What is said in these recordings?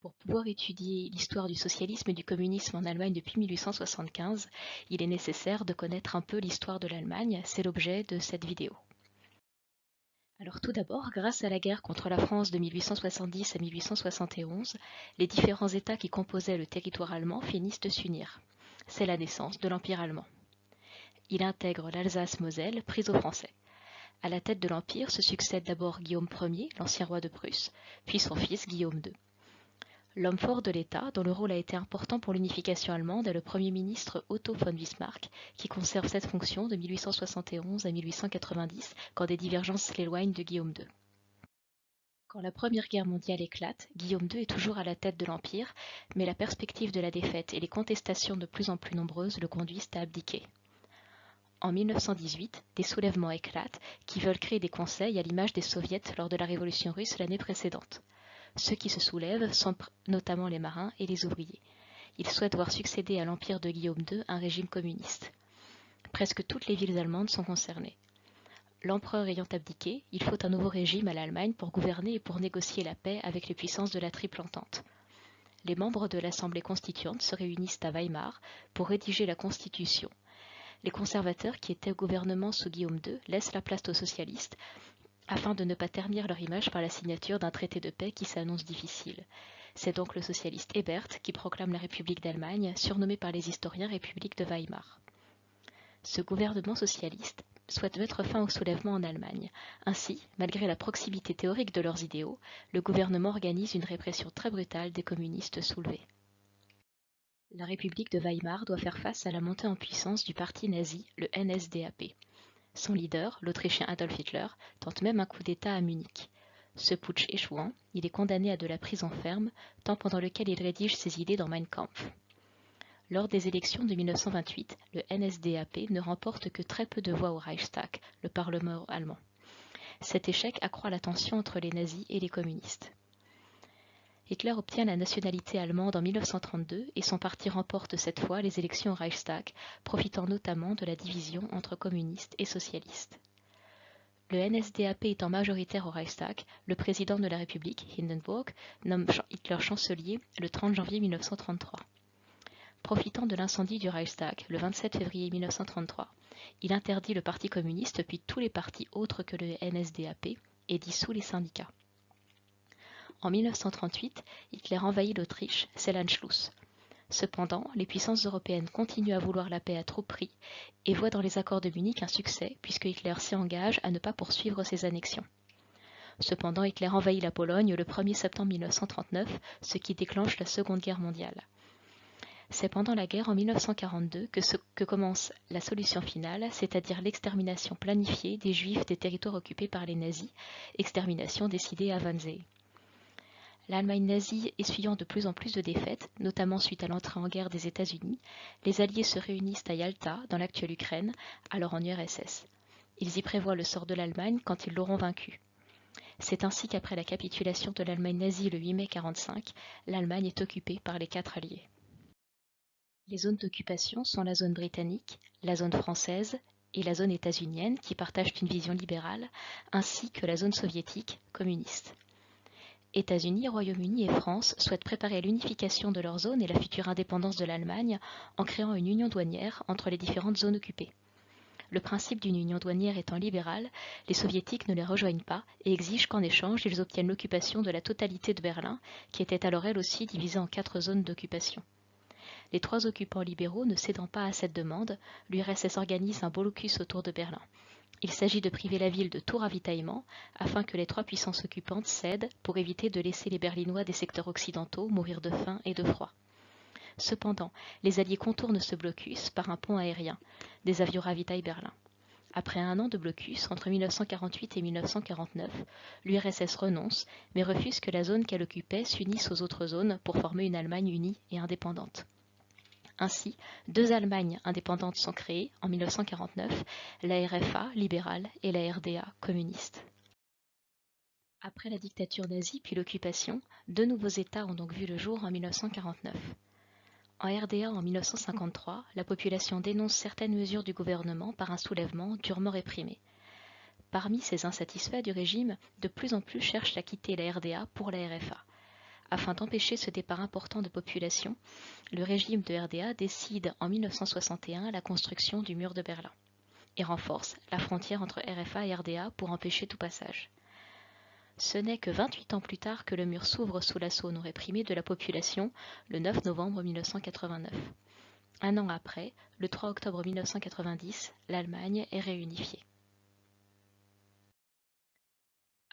Pour pouvoir étudier l'histoire du socialisme et du communisme en Allemagne depuis 1875, il est nécessaire de connaître un peu l'histoire de l'Allemagne, c'est l'objet de cette vidéo. Alors tout d'abord, grâce à la guerre contre la France de 1870 à 1871, les différents États qui composaient le territoire allemand finissent de s'unir. C'est la naissance de l'Empire allemand. Il intègre l'Alsace-Moselle, prise aux Français. À la tête de l'Empire se succède d'abord Guillaume Ier, l'ancien roi de Prusse, puis son fils Guillaume II. L'homme fort de l'État, dont le rôle a été important pour l'unification allemande, est le Premier ministre Otto von Bismarck, qui conserve cette fonction de 1871 à 1890, quand des divergences l'éloignent de Guillaume II. Quand la Première Guerre mondiale éclate, Guillaume II est toujours à la tête de l'Empire, mais la perspective de la défaite et les contestations de plus en plus nombreuses le conduisent à abdiquer. En 1918, des soulèvements éclatent qui veulent créer des conseils à l'image des soviets lors de la révolution russe l'année précédente. Ceux qui se soulèvent sont notamment les marins et les ouvriers. Ils souhaitent voir succéder à l'empire de Guillaume II un régime communiste. Presque toutes les villes allemandes sont concernées. L'empereur ayant abdiqué, il faut un nouveau régime à l'Allemagne pour gouverner et pour négocier la paix avec les puissances de la Triple Entente. Les membres de l'Assemblée constituante se réunissent à Weimar pour rédiger la Constitution. Les conservateurs qui étaient au gouvernement sous Guillaume II laissent la place aux socialistes afin de ne pas ternir leur image par la signature d'un traité de paix qui s'annonce difficile. C'est donc le socialiste Ebert qui proclame la République d'Allemagne, surnommée par les historiens République de Weimar. Ce gouvernement socialiste souhaite mettre fin au soulèvement en Allemagne. Ainsi, malgré la proximité théorique de leurs idéaux, le gouvernement organise une répression très brutale des communistes soulevés. La République de Weimar doit faire face à la montée en puissance du parti nazi, le NSDAP. Son leader, l'Autrichien Adolf Hitler, tente même un coup d'État à Munich. Ce putsch échouant, il est condamné à de la prison ferme, temps pendant lequel il rédige ses idées dans Mein Kampf. Lors des élections de 1928, le NSDAP ne remporte que très peu de voix au Reichstag, le Parlement allemand. Cet échec accroît la tension entre les nazis et les communistes. Hitler obtient la nationalité allemande en 1932 et son parti remporte cette fois les élections au Reichstag, profitant notamment de la division entre communistes et socialistes. Le NSDAP étant majoritaire au Reichstag, le président de la République, Hindenburg, nomme Hitler chancelier le 30 janvier 1933. Profitant de l'incendie du Reichstag le 27 février 1933, il interdit le Parti communiste puis tous les partis autres que le NSDAP et dissout les syndicats. En 1938, Hitler envahit l'Autriche, c'est l'Anschluss. Cependant, les puissances européennes continuent à vouloir la paix à tout prix et voient dans les accords de Munich un succès puisque Hitler s'y engage à ne pas poursuivre ses annexions. Cependant, Hitler envahit la Pologne le 1er septembre 1939, ce qui déclenche la Seconde Guerre mondiale. C'est pendant la guerre en 1942 que commence la solution finale, c'est-à-dire l'extermination planifiée des Juifs des territoires occupés par les nazis, extermination décidée à Wannsee. L'Allemagne nazie essuyant de plus en plus de défaites, notamment suite à l'entrée en guerre des États-Unis, les Alliés se réunissent à Yalta, dans l'actuelle Ukraine, alors en URSS. Ils y prévoient le sort de l'Allemagne quand ils l'auront vaincue. C'est ainsi qu'après la capitulation de l'Allemagne nazie le 8 mai 1945, l'Allemagne est occupée par les 4 alliés. Les zones d'occupation sont la zone britannique, la zone française et la zone états-unienne qui partagent une vision libérale, ainsi que la zone soviétique, communiste. États-Unis, Royaume-Uni et France souhaitent préparer l'unification de leur zone et la future indépendance de l'Allemagne en créant une union douanière entre les différentes zones occupées. Le principe d'une union douanière étant libéral, les soviétiques ne les rejoignent pas et exigent qu'en échange ils obtiennent l'occupation de la totalité de Berlin, qui était alors elle aussi divisée en 4 zones d'occupation. Les 3 occupants libéraux ne cédant pas à cette demande, l'URSS organise un blocus autour de Berlin. Il s'agit de priver la ville de tout ravitaillement afin que les 3 puissances occupantes cèdent pour éviter de laisser les Berlinois des secteurs occidentaux mourir de faim et de froid. Cependant, les Alliés contournent ce blocus par un pont aérien. Des avions ravitaillent Berlin. Après un an de blocus, entre 1948 et 1949, l'URSS renonce, mais refuse que la zone qu'elle occupait s'unisse aux autres zones pour former une Allemagne unie et indépendante. Ainsi, 2 Allemagnes indépendantes sont créées en 1949, la RFA libérale et la RDA communiste. Après la dictature nazie puis l'occupation, 2 nouveaux États ont donc vu le jour en 1949. En RDA en 1953, la population dénonce certaines mesures du gouvernement par un soulèvement durement réprimé. Parmi ces insatisfaits du régime, de plus en plus cherchent à quitter la RDA pour la RFA. Afin d'empêcher ce départ important de population, le régime de RDA décide en 1961 la construction du mur de Berlin et renforce la frontière entre RFA et RDA pour empêcher tout passage. Ce n'est que 28 ans plus tard que le mur s'ouvre sous l'assaut non réprimé de la population le 9 novembre 1989. Un an après, le 3 octobre 1990, l'Allemagne est réunifiée.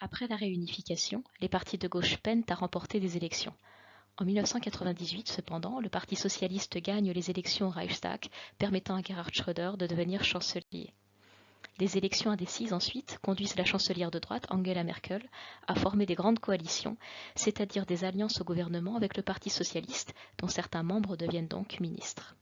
Après la réunification, les partis de gauche peinent à remporter des élections. En 1998, cependant, le Parti socialiste gagne les élections au Reichstag, permettant à Gerhard Schröder de devenir chancelier. Les élections indécises ensuite conduisent la chancelière de droite, Angela Merkel, à former des grandes coalitions, c'est-à-dire des alliances au gouvernement avec le Parti socialiste, dont certains membres deviennent donc ministres.